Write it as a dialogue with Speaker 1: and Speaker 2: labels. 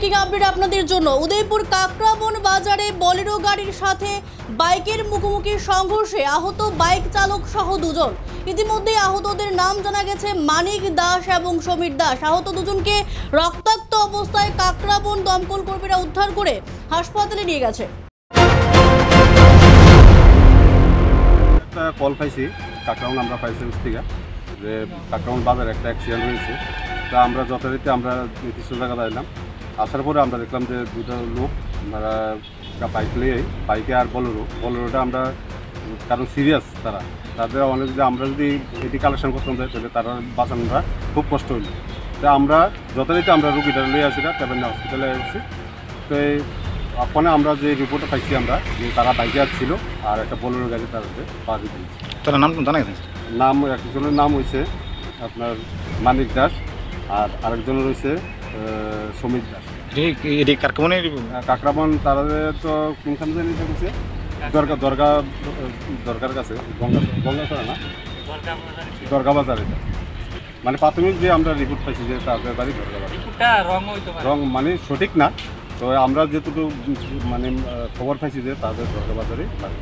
Speaker 1: Breaking update আপনাদের জন্য। উদয়পুর কাকরাবন বাজারে বলেরো গাড়ির সাথে বাইকের মুখোমুখি সংঘর্ষে আহত বাইক চালক সহ দুজন। ইতিমধ্যে আহতদের নাম জানা গেছে মানিক দাস এবং সমীর দাস। আহত দুজনকে রক্তাক্ত অবস্থায় কাকরাবন দমকল কর্মীরা উদ্ধার করে হাসপাতালে নিয়ে গেছে।
Speaker 2: একটা কল পাইছি কাকরাবন, আমরা পাইছি থেকে যে কাকরাবন বাজারে একটা অ্যাক্সিডেন্ট হয়েছে। তা আমরা যথারীতি আমরা নির্দিষ্ট জায়গায় এলাম। আসার পরে আমরা দেখলাম যে দুটো লোক আমরা বাইক নিয়ে, বাইকে আর বলেরোটা আমরা, কারণ সিরিয়াস তাদের অনেক, যে আমরা যদি এটি কালেকশন করতাম তাহলে তারা বাঁচানোটা খুব কষ্ট হইল। তো আমরা যথারীতি আমরা রুগীটা নিয়ে আসি না, ক্যাবেন্ডা হসপিটালে এসেছি। তো ওখানে আমরা যে রিপোর্টটা পাইছি আমরা, যে তারা বাইকে আসছিল আর একটা বলেরো গাড়ি তাদের পা দিতে।
Speaker 3: তার নাম জানা গেছে?
Speaker 2: নাম একজনের নাম হয়েছে আপনার মানিক দাস, আর আরেকজনের রয়েছে সমীর দাস।
Speaker 3: এটি কাকরাবনের
Speaker 2: কাকরাবন তারা তো কোনখান জানি হচ্ছে দরগার কাছে, গঙ্গাছড়া না, দরগা বাজার। এটা মানে প্রাথমিক যে আমরা রিপোর্ট পাইছি যে তাদের বাড়ি দরগা বাজার, রং মানে সঠিক না। তো আমরা যেটুকু মানে খবর পাইছি যে তাদের দরগা বাজারে বাড়ি।